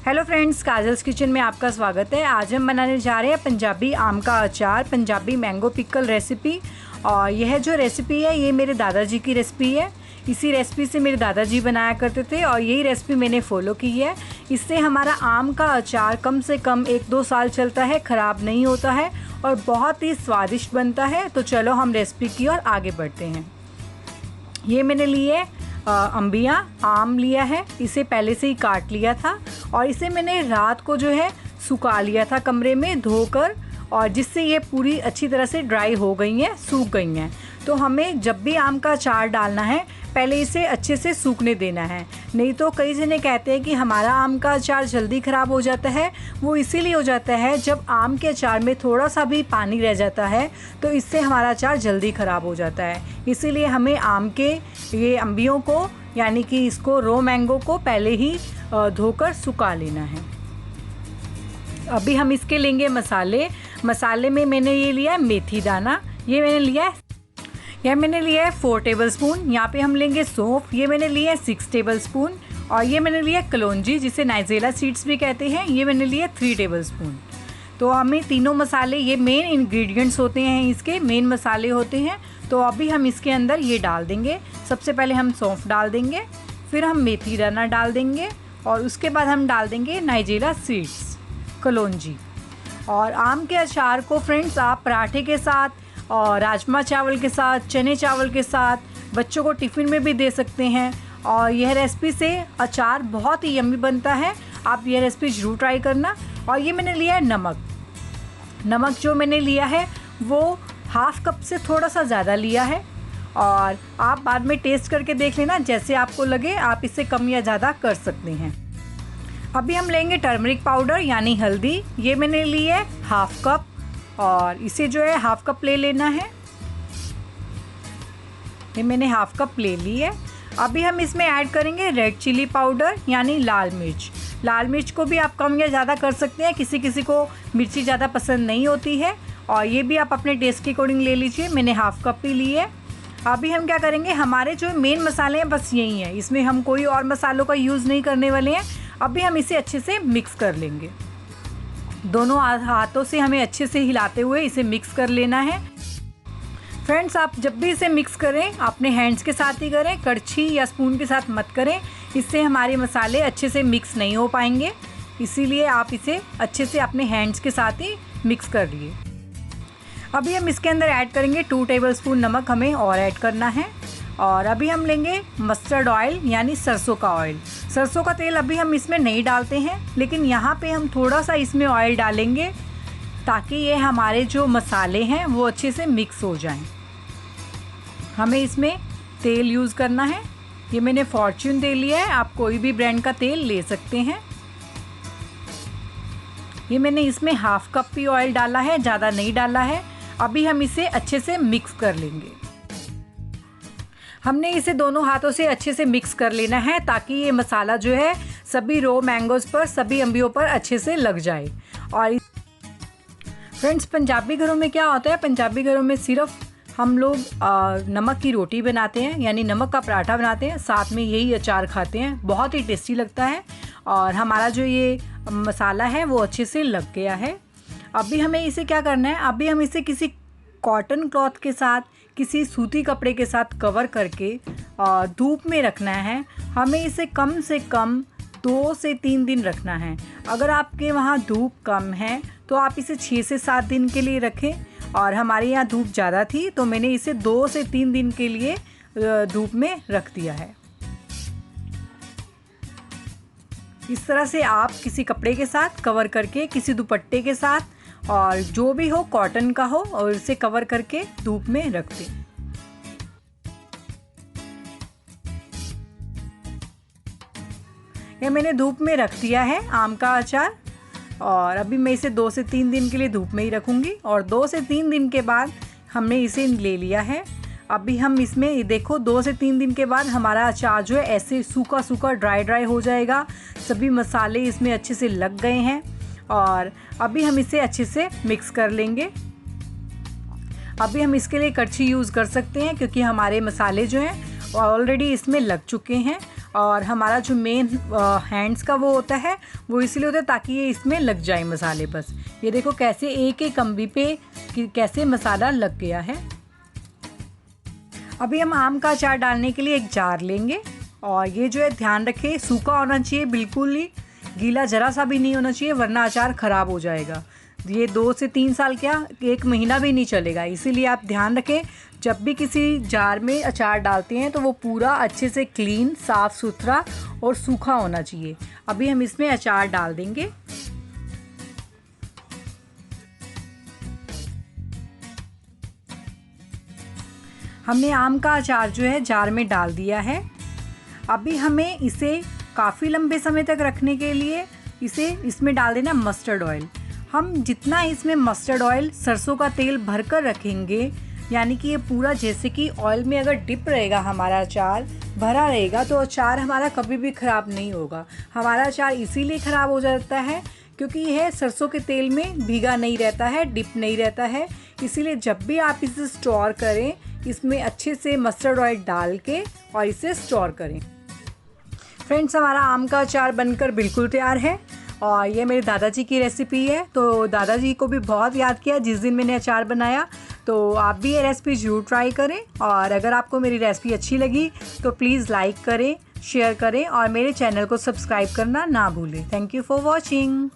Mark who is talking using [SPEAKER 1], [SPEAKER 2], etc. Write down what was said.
[SPEAKER 1] Hello friends, kajals kitchen में आपका स्वागत है। आज हम बनाने जा रहे हैं पंजाबी आम का अचार, पंजाबी मैंगो पिकल रेसिपी। और यह जो रेसिपी है ये मेरे दादाजी की रेसिपी है। इसी रेसिपी से मेरे दादाजी बनाया करते थे और यही रेसिपी मैंने फॉलो की है। इससे हमारा आम का अचार कम से कम 1-2 साल चलता है, ख़राब नहीं होता है और बहुत ही स्वादिष्ट बनता है। तो चलो हम रेसिपी की ओर आगे बढ़ते हैं। ये मैंने लिए अंबियाँ आम लिया है, इसे पहले से ही काट लिया था और इसे मैंने रात को जो है सुखा लिया था कमरे में धोकर, और जिससे ये पूरी अच्छी तरह से ड्राई हो गई हैं, सूख गई हैं। तो हमें जब भी आम का अचार डालना है पहले इसे अच्छे से सूखने देना है, नहीं तो कई जने कहते हैं कि हमारा आम का अचार जल्दी ख़राब हो जाता है। वो इसीलिए हो जाता है जब आम के अचार में थोड़ा सा भी पानी रह जाता है तो इससे हमारा अचार जल्दी ख़राब हो जाता है। इसीलिए हमें आम के ये अंबियों को यानी कि इसको रो मैंगो को पहले ही धोकर सुखा लेना है। अभी हम इसके लेंगे मसाले में मैंने ये लिया है मेथी दाना, ये मैंने लिया है 4 टेबलस्पून। यहाँ पे हम लेंगे सौंफ, ये मैंने लिया है 6 टेबलस्पून। और ये मैंने लिया है कलौंजी जिसे नाइजेला सीड्स भी कहते हैं, ये मैंने लिया 3 टेबलस्पून। तो हमें तीनों मसाले, ये मेन इंग्रेडिएंट्स होते हैं, इसके मेन मसाले होते हैं। तो अभी हम इसके अंदर ये डाल देंगे। सबसे पहले हम सौंफ डाल देंगे, फिर हम मेथी दाना डाल देंगे और उसके बाद हम डाल देंगे नाइजेला सीड्स, कलौंजी। और आम के अचार को फ्रेंड्स आप पराठे के साथ और राजमा चावल के साथ, चने चावल के साथ, बच्चों को टिफ़िन में भी दे सकते हैं। और यह रेसिपी से अचार बहुत ही यम्मी बनता है, आप यह रेसिपी ज़रूर ट्राई करना। और ये मैंने लिया है नमक जो मैंने लिया है वो हाफ़ कप से थोड़ा सा ज़्यादा लिया है, और आप बाद में टेस्ट करके देख लेना, जैसे आपको लगे आप इससे कम या ज़्यादा कर सकते हैं। अभी हम लेंगे टर्मरिक पाउडर यानी हल्दी, ये मैंने ली है हाफ़ कप और इसे जो है हाफ़ कप ले लेना है। ये मैंने हाफ़ कप ले ली है। अभी हम इसमें ऐड करेंगे रेड चिली पाउडर यानी लाल मिर्च को भी आप कम या ज़्यादा कर सकते हैं, किसी को मिर्ची ज़्यादा पसंद नहीं होती है। और ये भी आप अपने टेस्ट के अकॉर्डिंग ले लीजिए, मैंने हाफ़ कप ही ली है। अभी हम क्या करेंगे, हमारे जो मेन मसाले हैं बस यही हैं, इसमें हम कोई और मसालों का यूज़ नहीं करने वाले हैं। अभी हम इसे अच्छे से मिक्स कर लेंगे, दोनों हाथों से हमें अच्छे से हिलाते हुए इसे मिक्स कर लेना है। फ्रेंड्स, आप जब भी इसे मिक्स करें अपने हैंड्स के साथ ही करें, कड़छी या स्पून के साथ मत करें, इससे हमारे मसाले अच्छे से मिक्स नहीं हो पाएंगे। इसीलिए आप इसे अच्छे से अपने हैंड्स के साथ ही मिक्स कर लिए। अभी हम इसके अंदर ऐड करेंगे 2 टेबलस्पून नमक, हमें और ऐड करना है। और अभी हम लेंगे मस्टर्ड ऑयल यानी सरसों का ऑयल। सरसों का तेल अभी हम इसमें नहीं डालते हैं, लेकिन यहाँ पे हम थोड़ा सा इसमें ऑयल डालेंगे ताकि ये हमारे जो मसाले हैं वो अच्छे से मिक्स हो जाएं। हमें इसमें तेल यूज़ करना है, ये मैंने फॉर्च्यून तेल लिया है, आप कोई भी ब्रांड का तेल ले सकते हैं। ये मैंने इसमें हाफ़ कप ही ऑयल डाला है, ज़्यादा नहीं डाला है। अभी हम इसे अच्छे से मिक्स कर लेंगे। हमने इसे दोनों हाथों से अच्छे से मिक्स कर लेना है ताकि ये मसाला जो है सभी रो मैंगोज़ पर, सभी अंबियों पर अच्छे से लग जाए। और फ्रेंड्स, पंजाबी घरों में क्या होता है, पंजाबी घरों में सिर्फ हम लोग नमक की रोटी बनाते हैं यानी नमक का पराठा बनाते हैं, साथ में यही अचार खाते हैं, बहुत ही टेस्टी लगता है। और हमारा जो ये मसाला है वो अच्छे से लग गया है। अभी हमें इसे क्या करना है, अभी हम इसे किसी कॉटन क्लॉथ के साथ, किसी सूती कपड़े के साथ कवर करके धूप में रखना है। हमें इसे कम से कम 2 से 3 दिन रखना है। अगर आपके वहाँ धूप कम है तो आप इसे 6 से 7 दिन के लिए रखें, और हमारे यहाँ धूप ज़्यादा थी तो मैंने इसे 2 से 3 दिन के लिए धूप में रख दिया है। इस तरह से आप किसी कपड़े के साथ कवर करके, किसी दुपट्टे के साथ, और जो भी हो कॉटन का हो, और इसे कवर करके धूप में रख दें। ये मैंने धूप में रख दिया है आम का अचार, और अभी मैं इसे 2 से 3 दिन के लिए धूप में ही रखूँगी। और 2 से 3 दिन के बाद हमने इसे ले लिया है। अभी हम इसमें देखो 2 से 3 दिन के बाद हमारा अचार जो है ऐसे सूखा ड्राई हो जाएगा, सभी मसाले इसमें अच्छे से लग गए हैं। और अभी हम इसे अच्छे से मिक्स कर लेंगे। अभी हम इसके लिए कड़छी यूज़ कर सकते हैं क्योंकि हमारे मसाले जो हैं ऑलरेडी इसमें लग चुके हैं। और हमारा जो मेन हैंड्स का वो होता है वो इसलिए होता है ताकि ये इसमें लग जाए मसाले। बस ये देखो कैसे एक एक अंबी पे कैसे मसाला लग गया है। अभी हम आम का अचार डालने के लिए एक जार लेंगे और ये जो है ध्यान रखें सूखा होना चाहिए, बिल्कुल ही गीला जरा सा भी नहीं होना चाहिए वरना अचार ख़राब हो जाएगा। ये 2 से 3 साल क्या 1 महीना भी नहीं चलेगा। इसीलिए आप ध्यान रखें जब भी किसी जार में अचार डालते हैं तो वो पूरा अच्छे से क्लीन, साफ़ सुथरा और सूखा होना चाहिए। अभी हम इसमें अचार डाल देंगे। हमने आम का अचार जो है जार में डाल दिया है। अभी हमें इसे काफ़ी लंबे समय तक रखने के लिए इसमें डाल देना मस्टर्ड ऑयल। हम जितना इसमें मस्टर्ड ऑयल, सरसों का तेल भरकर रखेंगे, यानी कि ये पूरा जैसे कि ऑयल में अगर डिप रहेगा हमारा अचार, भरा रहेगा, तो अचार हमारा कभी भी ख़राब नहीं होगा। हमारा अचार इसीलिए ख़राब हो जाता है क्योंकि यह सरसों के तेल में भीगा नहीं रहता है, डिप नहीं रहता है। इसीलिए जब भी आप इसे स्टोर करें इसमें अच्छे से मस्टर्ड ऑयल डाल के और इसे स्टोर करें। फ्रेंड्स, हमारा आम का अचार बनकर बिल्कुल तैयार है और ये मेरे दादाजी की रेसिपी है। तो दादाजी को भी बहुत याद किया जिस दिन मैंने अचार बनाया। तो आप भी ये रेसिपी ज़रूर ट्राई करें और अगर आपको मेरी रेसिपी अच्छी लगी तो प्लीज़ लाइक करें, शेयर करें और मेरे चैनल को सब्सक्राइब करना ना भूलें। Thank you for watching.